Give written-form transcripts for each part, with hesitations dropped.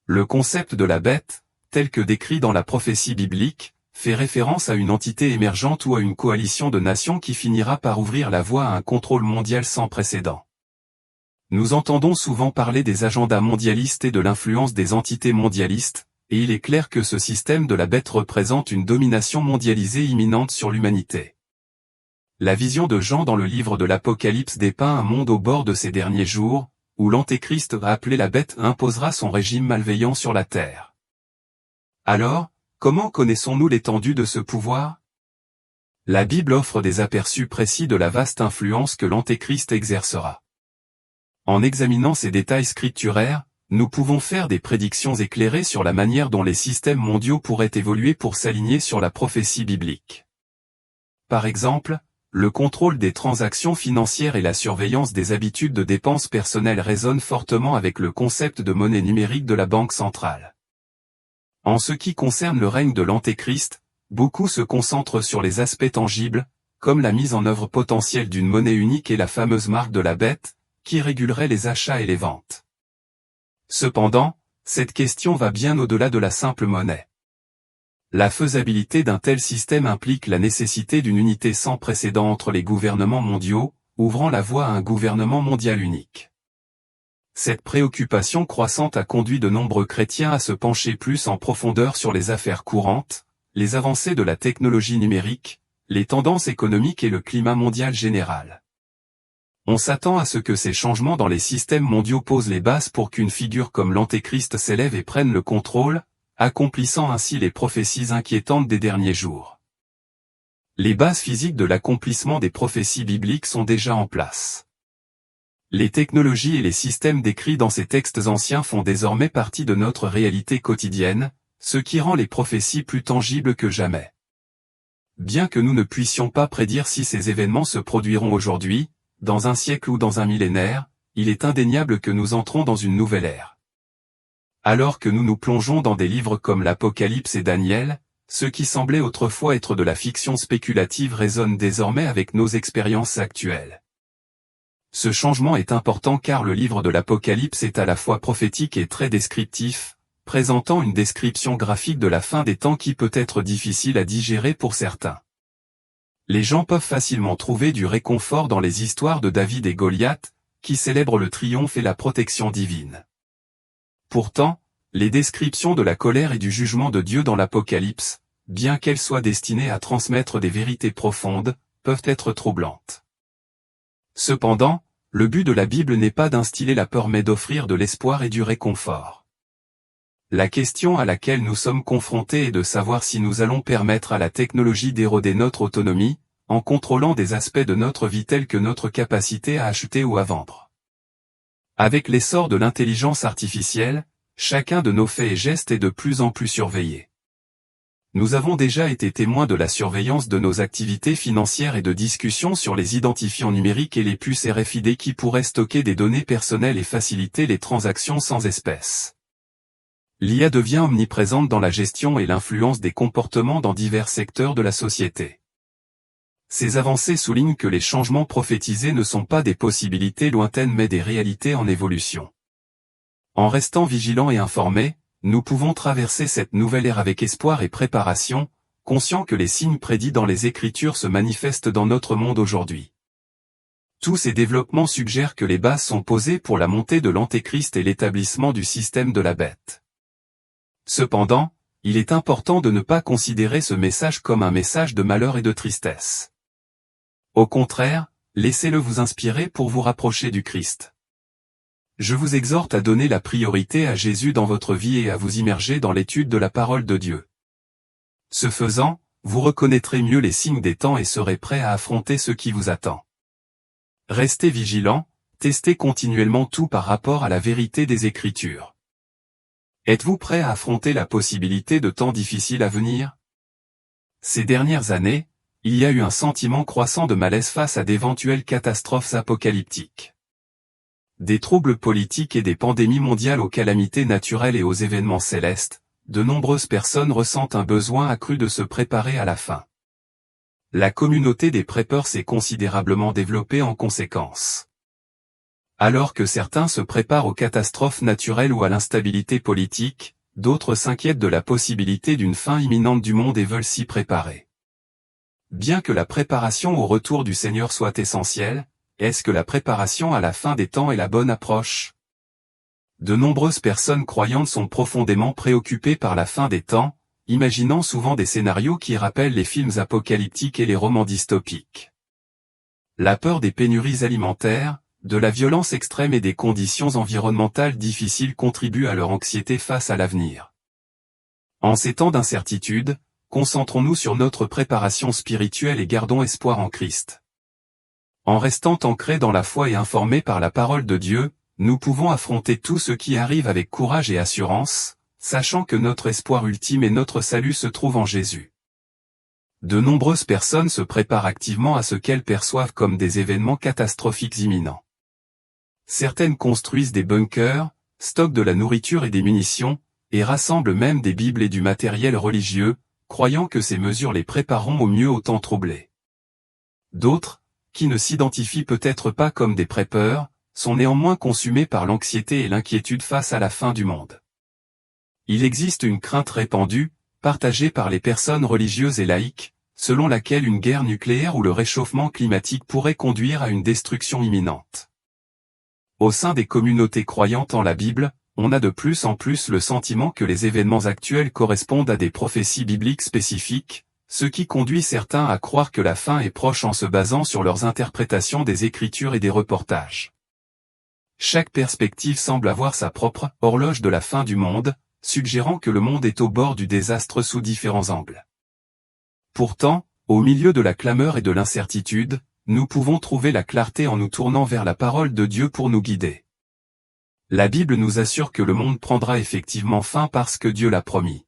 Le concept de la bête, tel que décrit dans la prophétie biblique, fait référence à une entité émergente ou à une coalition de nations qui finira par ouvrir la voie à un contrôle mondial sans précédent. Nous entendons souvent parler des agendas mondialistes et de l'influence des entités mondialistes, et il est clair que ce système de la bête représente une domination mondialisée imminente sur l'humanité. La vision de Jean dans le livre de l'Apocalypse dépeint un monde au bord de ces derniers jours, où l'Antéchrist appelé la bête imposera son régime malveillant sur la terre. Alors, comment connaissons-nous l'étendue de ce pouvoir? La Bible offre des aperçus précis de la vaste influence que l'Antéchrist exercera. En examinant ces détails scripturaires, nous pouvons faire des prédictions éclairées sur la manière dont les systèmes mondiaux pourraient évoluer pour s'aligner sur la prophétie biblique. Par exemple, le contrôle des transactions financières et la surveillance des habitudes de dépenses personnelles résonnent fortement avec le concept de monnaie numérique de la Banque centrale. En ce qui concerne le règne de l'Antéchrist, beaucoup se concentrent sur les aspects tangibles, comme la mise en œuvre potentielle d'une monnaie unique et la fameuse marque de la bête, qui régulerait les achats et les ventes. Cependant, cette question va bien au-delà de la simple monnaie. La faisabilité d'un tel système implique la nécessité d'une unité sans précédent entre les gouvernements mondiaux, ouvrant la voie à un gouvernement mondial unique. Cette préoccupation croissante a conduit de nombreux chrétiens à se pencher plus en profondeur sur les affaires courantes, les avancées de la technologie numérique, les tendances économiques et le climat mondial général. On s'attend à ce que ces changements dans les systèmes mondiaux posent les bases pour qu'une figure comme l'Antéchrist s'élève et prenne le contrôle, accomplissant ainsi les prophéties inquiétantes des derniers jours. Les bases physiques de l'accomplissement des prophéties bibliques sont déjà en place. Les technologies et les systèmes décrits dans ces textes anciens font désormais partie de notre réalité quotidienne, ce qui rend les prophéties plus tangibles que jamais. Bien que nous ne puissions pas prédire si ces événements se produiront aujourd'hui, dans un siècle ou dans un millénaire, il est indéniable que nous entrons dans une nouvelle ère. Alors que nous nous plongeons dans des livres comme l'Apocalypse et Daniel, ce qui semblait autrefois être de la fiction spéculative résonne désormais avec nos expériences actuelles. Ce changement est important car le livre de l'Apocalypse est à la fois prophétique et très descriptif, présentant une description graphique de la fin des temps qui peut être difficile à digérer pour certains. Les gens peuvent facilement trouver du réconfort dans les histoires de David et Goliath, qui célèbrent le triomphe et la protection divine. Pourtant, les descriptions de la colère et du jugement de Dieu dans l'Apocalypse, bien qu'elles soient destinées à transmettre des vérités profondes, peuvent être troublantes. Cependant, le but de la Bible n'est pas d'instiller la peur mais d'offrir de l'espoir et du réconfort. La question à laquelle nous sommes confrontés est de savoir si nous allons permettre à la technologie d'éroder notre autonomie, en contrôlant des aspects de notre vie tels que notre capacité à acheter ou à vendre. Avec l'essor de l'intelligence artificielle, chacun de nos faits et gestes est de plus en plus surveillé. Nous avons déjà été témoins de la surveillance de nos activités financières et de discussions sur les identifiants numériques et les puces RFID qui pourraient stocker des données personnelles et faciliter les transactions sans espèces. L'IA devient omniprésente dans la gestion et l'influence des comportements dans divers secteurs de la société. Ces avancées soulignent que les changements prophétisés ne sont pas des possibilités lointaines mais des réalités en évolution. En restant vigilants et informés, nous pouvons traverser cette nouvelle ère avec espoir et préparation, conscients que les signes prédits dans les Écritures se manifestent dans notre monde aujourd'hui. Tous ces développements suggèrent que les bases sont posées pour la montée de l'Antéchrist et l'établissement du système de la bête. Cependant, il est important de ne pas considérer ce message comme un message de malheur et de tristesse. Au contraire, laissez-le vous inspirer pour vous rapprocher du Christ. Je vous exhorte à donner la priorité à Jésus dans votre vie et à vous immerger dans l'étude de la parole de Dieu. Ce faisant, vous reconnaîtrez mieux les signes des temps et serez prêt à affronter ce qui vous attend. Restez vigilants, testez continuellement tout par rapport à la vérité des Écritures. Êtes-vous prêt à affronter la possibilité de temps difficiles à venir? Ces dernières années, il y a eu un sentiment croissant de malaise face à d'éventuelles catastrophes apocalyptiques. Des troubles politiques et des pandémies mondiales aux calamités naturelles et aux événements célestes, de nombreuses personnes ressentent un besoin accru de se préparer à la fin. La communauté des prêpeurs s'est considérablement développée en conséquence. Alors que certains se préparent aux catastrophes naturelles ou à l'instabilité politique, d'autres s'inquiètent de la possibilité d'une fin imminente du monde et veulent s'y préparer. Bien que la préparation au retour du Seigneur soit essentielle, est-ce que la préparation à la fin des temps est la bonne approche? De nombreuses personnes croyantes sont profondément préoccupées par la fin des temps, imaginant souvent des scénarios qui rappellent les films apocalyptiques et les romans dystopiques. La peur des pénuries alimentaires, de la violence extrême et des conditions environnementales difficiles contribuent à leur anxiété face à l'avenir. En ces temps d'incertitude, concentrons-nous sur notre préparation spirituelle et gardons espoir en Christ. En restant ancrés dans la foi et informés par la parole de Dieu, nous pouvons affronter tout ce qui arrive avec courage et assurance, sachant que notre espoir ultime et notre salut se trouvent en Jésus. De nombreuses personnes se préparent activement à ce qu'elles perçoivent comme des événements catastrophiques imminents. Certaines construisent des bunkers, stockent de la nourriture et des munitions, et rassemblent même des Bibles et du matériel religieux, croyant que ces mesures les prépareront au mieux aux temps troublés. D'autres, qui ne s'identifient peut-être pas comme des prêpeurs, sont néanmoins consumés par l'anxiété et l'inquiétude face à la fin du monde. Il existe une crainte répandue, partagée par les personnes religieuses et laïques, selon laquelle une guerre nucléaire ou le réchauffement climatique pourrait conduire à une destruction imminente. Au sein des communautés croyantes en la Bible, on a de plus en plus le sentiment que les événements actuels correspondent à des prophéties bibliques spécifiques, ce qui conduit certains à croire que la fin est proche en se basant sur leurs interprétations des Écritures et des reportages. Chaque perspective semble avoir sa propre « horloge de la fin du monde », suggérant que le monde est au bord du désastre sous différents angles. Pourtant, au milieu de la clameur et de l'incertitude, nous pouvons trouver la clarté en nous tournant vers la parole de Dieu pour nous guider. La Bible nous assure que le monde prendra effectivement fin parce que Dieu l'a promis.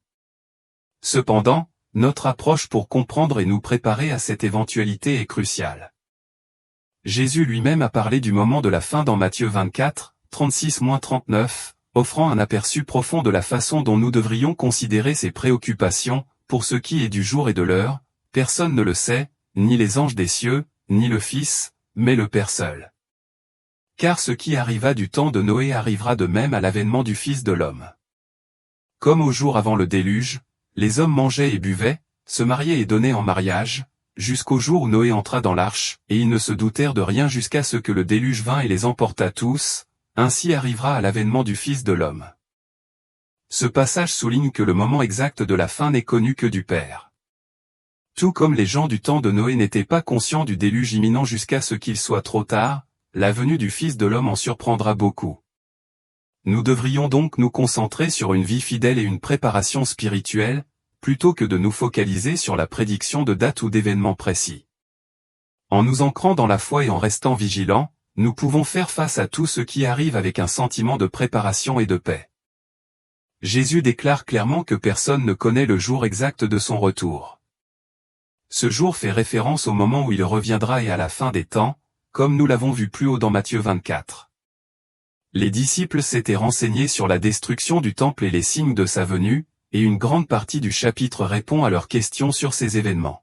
Cependant, notre approche pour comprendre et nous préparer à cette éventualité est cruciale. Jésus lui-même a parlé du moment de la fin dans Matthieu 24, 36-39, offrant un aperçu profond de la façon dont nous devrions considérer ses préoccupations. Pour ce qui est du jour et de l'heure, personne ne le sait, ni les anges des cieux, ni le Fils, mais le Père seul. Car ce qui arriva du temps de Noé arrivera de même à l'avènement du Fils de l'homme. Comme au jour avant le déluge, les hommes mangeaient et buvaient, se mariaient et donnaient en mariage, jusqu'au jour où Noé entra dans l'arche, et ils ne se doutèrent de rien jusqu'à ce que le déluge vînt et les emporta tous, ainsi arrivera à l'avènement du Fils de l'homme. Ce passage souligne que le moment exact de la fin n'est connu que du Père. Tout comme les gens du temps de Noé n'étaient pas conscients du déluge imminent jusqu'à ce qu'il soit trop tard, la venue du Fils de l'homme en surprendra beaucoup. Nous devrions donc nous concentrer sur une vie fidèle et une préparation spirituelle, plutôt que de nous focaliser sur la prédiction de dates ou d'événements précis. En nous ancrant dans la foi et en restant vigilants, nous pouvons faire face à tout ce qui arrive avec un sentiment de préparation et de paix. Jésus déclare clairement que personne ne connaît le jour exact de son retour. Ce jour fait référence au moment où il reviendra et à la fin des temps, comme nous l'avons vu plus haut dans Matthieu 24. Les disciples s'étaient renseignés sur la destruction du temple et les signes de sa venue, et une grande partie du chapitre répond à leurs questions sur ces événements.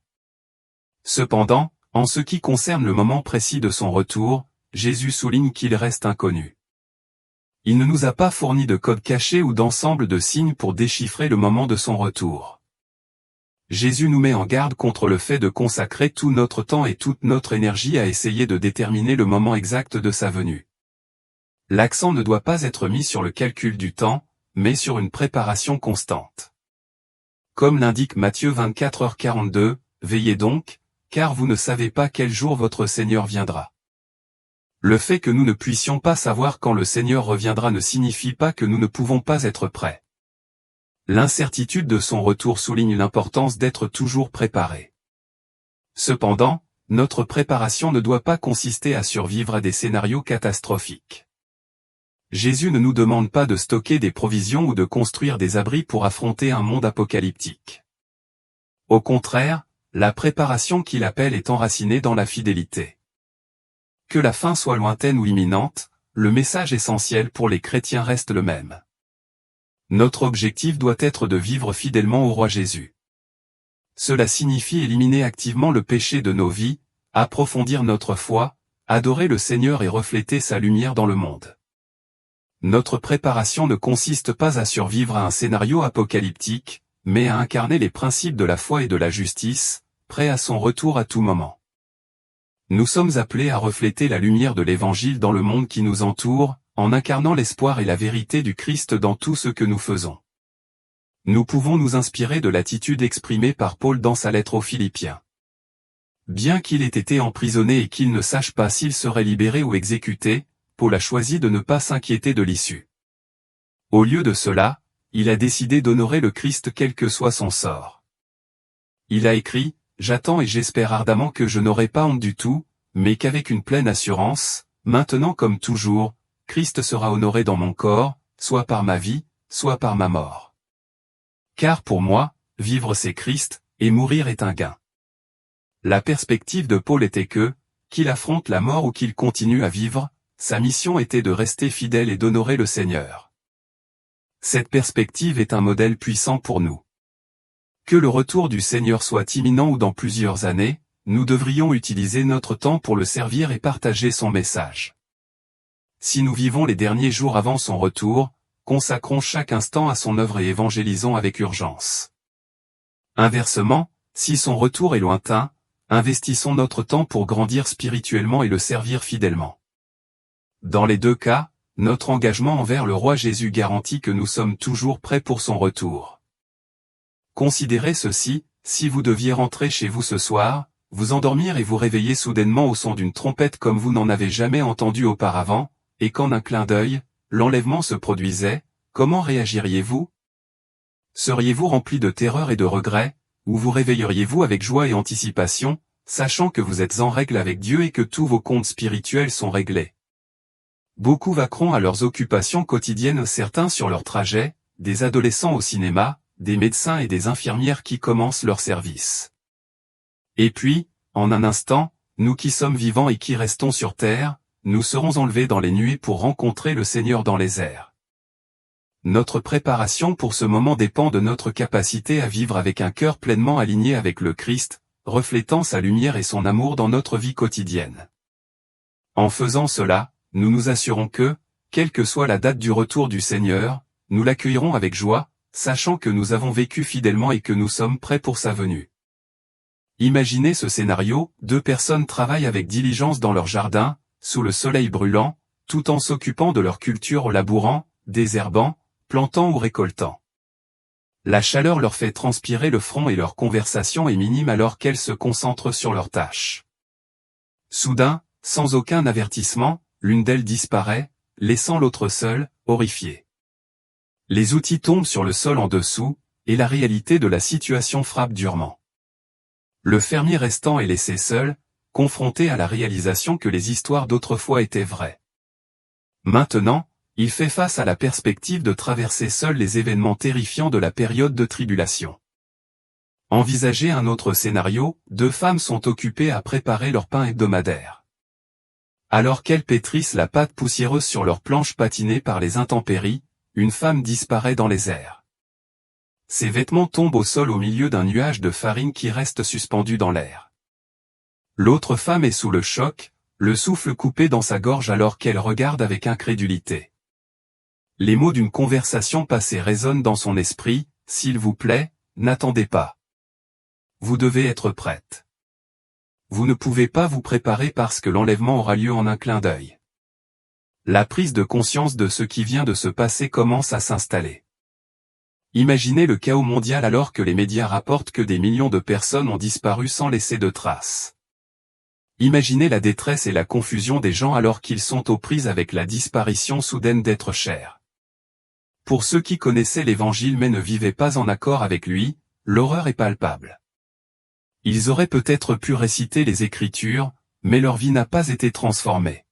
Cependant, en ce qui concerne le moment précis de son retour, Jésus souligne qu'il reste inconnu. Il ne nous a pas fourni de code caché ou d'ensemble de signes pour déchiffrer le moment de son retour. Jésus nous met en garde contre le fait de consacrer tout notre temps et toute notre énergie à essayer de déterminer le moment exact de sa venue. L'accent ne doit pas être mis sur le calcul du temps, mais sur une préparation constante. Comme l'indique Matthieu 24h42, veillez donc, car vous ne savez pas quel jour votre Seigneur viendra. Le fait que nous ne puissions pas savoir quand le Seigneur reviendra ne signifie pas que nous ne pouvons pas être prêts. L'incertitude de son retour souligne l'importance d'être toujours préparé. Cependant, notre préparation ne doit pas consister à survivre à des scénarios catastrophiques. Jésus ne nous demande pas de stocker des provisions ou de construire des abris pour affronter un monde apocalyptique. Au contraire, la préparation qu'il appelle est enracinée dans la fidélité. Que la fin soit lointaine ou imminente, le message essentiel pour les chrétiens reste le même. Notre objectif doit être de vivre fidèlement au roi Jésus. Cela signifie éliminer activement le péché de nos vies, approfondir notre foi, adorer le Seigneur et refléter sa lumière dans le monde. Notre préparation ne consiste pas à survivre à un scénario apocalyptique, mais à incarner les principes de la foi et de la justice, prêts à son retour à tout moment. Nous sommes appelés à refléter la lumière de l'Évangile dans le monde qui nous entoure, en incarnant l'espoir et la vérité du Christ dans tout ce que nous faisons. Nous pouvons nous inspirer de l'attitude exprimée par Paul dans sa lettre aux Philippiens. Bien qu'il ait été emprisonné et qu'il ne sache pas s'il serait libéré ou exécuté, Paul a choisi de ne pas s'inquiéter de l'issue. Au lieu de cela, il a décidé d'honorer le Christ quel que soit son sort. Il a écrit, « J'attends et j'espère ardemment que je n'aurai pas honte du tout, mais qu'avec une pleine assurance, maintenant comme toujours, Christ sera honoré dans mon corps, soit par ma vie, soit par ma mort. Car pour moi, vivre c'est Christ, et mourir est un gain. » La perspective de Paul était que, qu'il affronte la mort ou qu'il continue à vivre, sa mission était de rester fidèle et d'honorer le Seigneur. Cette perspective est un modèle puissant pour nous. Que le retour du Seigneur soit imminent ou dans plusieurs années, nous devrions utiliser notre temps pour le servir et partager son message. Si nous vivons les derniers jours avant son retour, consacrons chaque instant à son œuvre et évangélisons avec urgence. Inversement, si son retour est lointain, investissons notre temps pour grandir spirituellement et le servir fidèlement. Dans les deux cas, notre engagement envers le roi Jésus garantit que nous sommes toujours prêts pour son retour. Considérez ceci, si vous deviez rentrer chez vous ce soir, vous endormir et vous réveiller soudainement au son d'une trompette comme vous n'en avez jamais entendu auparavant, et qu'en un clin d'œil, l'enlèvement se produisait, comment réagiriez-vous? Seriez-vous rempli de terreur et de regret, ou vous réveilleriez-vous avec joie et anticipation, sachant que vous êtes en règle avec Dieu et que tous vos comptes spirituels sont réglés? Beaucoup vaqueront à leurs occupations quotidiennes, certains sur leur trajet, des adolescents au cinéma, des médecins et des infirmières qui commencent leur service. Et puis, en un instant, nous qui sommes vivants et qui restons sur terre, nous serons enlevés dans les nuées pour rencontrer le Seigneur dans les airs. Notre préparation pour ce moment dépend de notre capacité à vivre avec un cœur pleinement aligné avec le Christ, reflétant sa lumière et son amour dans notre vie quotidienne. En faisant cela, nous nous assurons que, quelle que soit la date du retour du Seigneur, nous l'accueillerons avec joie, sachant que nous avons vécu fidèlement et que nous sommes prêts pour sa venue. Imaginez ce scénario, 2 personnes travaillent avec diligence dans leur jardin, sous le soleil brûlant, tout en s'occupant de leur culture, labourant, désherbant, plantant ou récoltant. La chaleur leur fait transpirer le front et leur conversation est minime alors qu'elles se concentrent sur leurs tâches. Soudain, sans aucun avertissement, l'une d'elles disparaît, laissant l'autre seule, horrifiée. Les outils tombent sur le sol en dessous, et la réalité de la situation frappe durement. Le fermier restant est laissé seul, confronté à la réalisation que les histoires d'autrefois étaient vraies. Maintenant, il fait face à la perspective de traverser seul les événements terrifiants de la période de tribulation. Envisagez un autre scénario, 2 femmes sont occupées à préparer leur pain hebdomadaire. Alors qu'elles pétrissent la pâte poussiéreuse sur leur planche patinée par les intempéries, une femme disparaît dans les airs. Ses vêtements tombent au sol au milieu d'un nuage de farine qui reste suspendu dans l'air. L'autre femme est sous le choc, le souffle coupé dans sa gorge alors qu'elle regarde avec incrédulité. Les mots d'une conversation passée résonnent dans son esprit, « S'il vous plaît, n'attendez pas. Vous devez être prête. Vous ne pouvez pas vous préparer parce que l'enlèvement aura lieu en un clin d'œil. » La prise de conscience de ce qui vient de se passer commence à s'installer. Imaginez le chaos mondial alors que les médias rapportent que des millions de personnes ont disparu sans laisser de traces. Imaginez la détresse et la confusion des gens alors qu'ils sont aux prises avec la disparition soudaine d'êtres chers. Pour ceux qui connaissaient l'Évangile mais ne vivaient pas en accord avec lui, l'horreur est palpable. Ils auraient peut-être pu réciter les Écritures, mais leur vie n'a pas été transformée.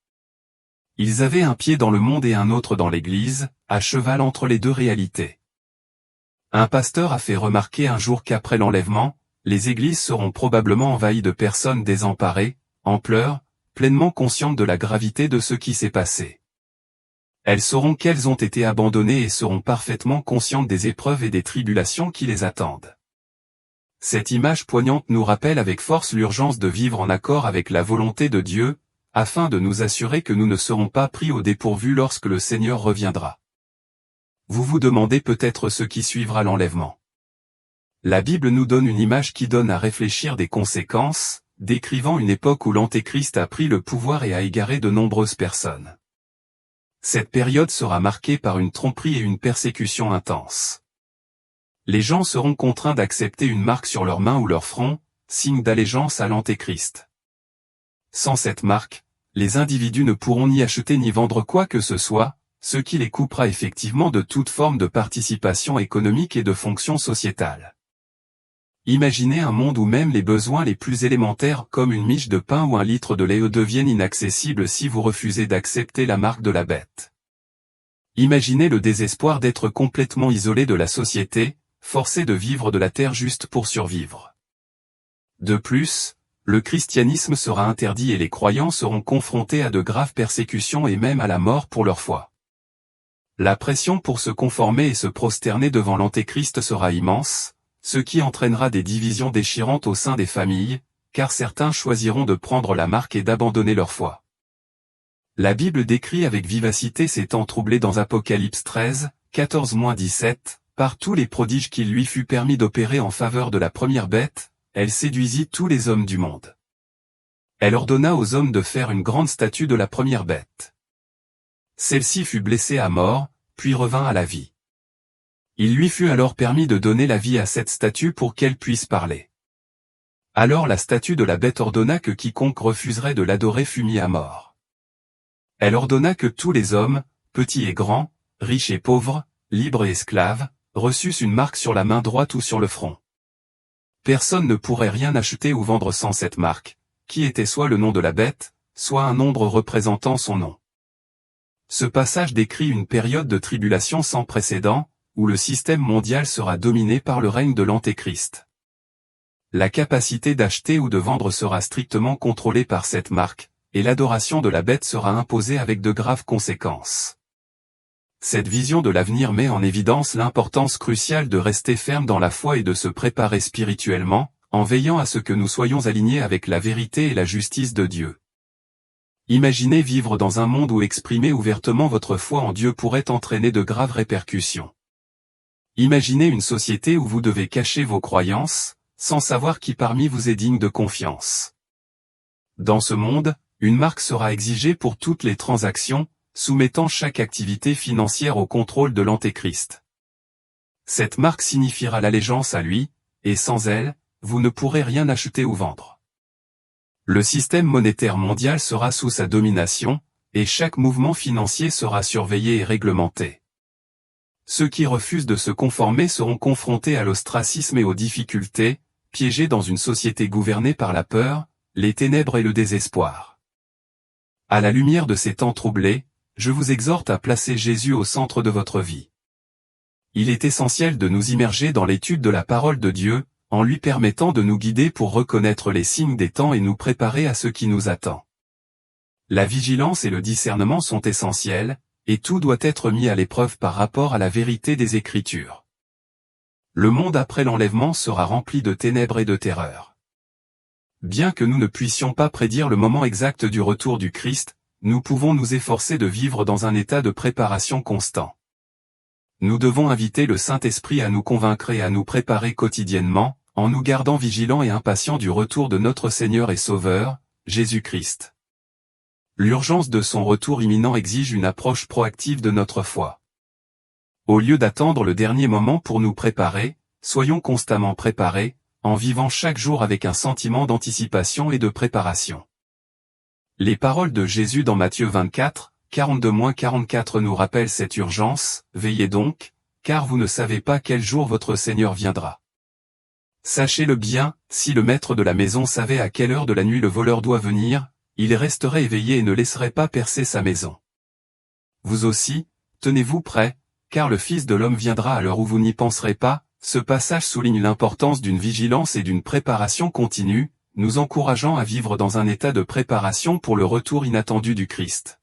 Ils avaient un pied dans le monde et un autre dans l'Église, à cheval entre les deux réalités. Un pasteur a fait remarquer un jour qu'après l'enlèvement, les églises seront probablement envahies de personnes désemparées, en pleurs, pleinement conscientes de la gravité de ce qui s'est passé. Elles sauront qu'elles ont été abandonnées et seront parfaitement conscientes des épreuves et des tribulations qui les attendent. Cette image poignante nous rappelle avec force l'urgence de vivre en accord avec la volonté de Dieu, afin de nous assurer que nous ne serons pas pris au dépourvu lorsque le Seigneur reviendra. Vous vous demandez peut-être ce qui suivra l'enlèvement. La Bible nous donne une image qui donne à réfléchir des conséquences, décrivant une époque où l'Antéchrist a pris le pouvoir et a égaré de nombreuses personnes. Cette période sera marquée par une tromperie et une persécution intense. Les gens seront contraints d'accepter une marque sur leur main ou leur front, signe d'allégeance à l'Antéchrist. Sans cette marque, les individus ne pourront ni acheter ni vendre quoi que ce soit, ce qui les coupera effectivement de toute forme de participation économique et de fonction sociétale. Imaginez un monde où même les besoins les plus élémentaires comme une miche de pain ou un litre de lait deviennent inaccessibles si vous refusez d'accepter la marque de la bête. Imaginez le désespoir d'être complètement isolé de la société, forcé de vivre de la terre juste pour survivre. De plus, le christianisme sera interdit et les croyants seront confrontés à de graves persécutions et même à la mort pour leur foi. La pression pour se conformer et se prosterner devant l'Antéchrist sera immense, ce qui entraînera des divisions déchirantes au sein des familles, car certains choisiront de prendre la marque et d'abandonner leur foi. La Bible décrit avec vivacité ces temps troublés dans Apocalypse 13, 14-17, par tous les prodiges qu'il lui fut permis d'opérer en faveur de la première bête, elle séduisit tous les hommes du monde. Elle ordonna aux hommes de faire une grande statue de la première bête. Celle-ci fut blessée à mort, puis revint à la vie. Il lui fut alors permis de donner la vie à cette statue pour qu'elle puisse parler. Alors la statue de la bête ordonna que quiconque refuserait de l'adorer fût mis à mort. Elle ordonna que tous les hommes, petits et grands, riches et pauvres, libres et esclaves, reçussent une marque sur la main droite ou sur le front. Personne ne pourrait rien acheter ou vendre sans cette marque, qui était soit le nom de la bête, soit un nombre représentant son nom. Ce passage décrit une période de tribulation sans précédent, où le système mondial sera dominé par le règne de l'Antéchrist. La capacité d'acheter ou de vendre sera strictement contrôlée par cette marque, et l'adoration de la bête sera imposée avec de graves conséquences. Cette vision de l'avenir met en évidence l'importance cruciale de rester ferme dans la foi et de se préparer spirituellement, en veillant à ce que nous soyons alignés avec la vérité et la justice de Dieu. Imaginez vivre dans un monde où exprimer ouvertement votre foi en Dieu pourrait entraîner de graves répercussions. Imaginez une société où vous devez cacher vos croyances, sans savoir qui parmi vous est digne de confiance. Dans ce monde, une marque sera exigée pour toutes les transactions, soumettant chaque activité financière au contrôle de l'Antéchrist. Cette marque signifiera l'allégeance à lui, et sans elle, vous ne pourrez rien acheter ou vendre. Le système monétaire mondial sera sous sa domination, et chaque mouvement financier sera surveillé et réglementé. Ceux qui refusent de se conformer seront confrontés à l'ostracisme et aux difficultés, piégés dans une société gouvernée par la peur, les ténèbres et le désespoir. À la lumière de ces temps troublés, je vous exhorte à placer Jésus au centre de votre vie. Il est essentiel de nous immerger dans l'étude de la parole de Dieu, en lui permettant de nous guider pour reconnaître les signes des temps et nous préparer à ce qui nous attend. La vigilance et le discernement sont essentiels, et tout doit être mis à l'épreuve par rapport à la vérité des Écritures. Le monde après l'enlèvement sera rempli de ténèbres et de terreur. Bien que nous ne puissions pas prédire le moment exact du retour du Christ, nous pouvons nous efforcer de vivre dans un état de préparation constant. Nous devons inviter le Saint-Esprit à nous convaincre et à nous préparer quotidiennement, en nous gardant vigilants et impatients du retour de notre Seigneur et Sauveur, Jésus-Christ. L'urgence de son retour imminent exige une approche proactive de notre foi. Au lieu d'attendre le dernier moment pour nous préparer, soyons constamment préparés, en vivant chaque jour avec un sentiment d'anticipation et de préparation. Les paroles de Jésus dans Matthieu 24, 42-44 nous rappellent cette urgence, « Veillez donc, car vous ne savez pas quel jour votre Seigneur viendra. Sachez-le bien, si le maître de la maison savait à quelle heure de la nuit le voleur doit venir, il resterait éveillé et ne laisserait pas percer sa maison. Vous aussi, tenez-vous prêts, car le Fils de l'homme viendra à l'heure où vous n'y penserez pas. » Ce passage souligne l'importance d'une vigilance et d'une préparation continue, nous encourageant à vivre dans un état de préparation pour le retour inattendu du Christ.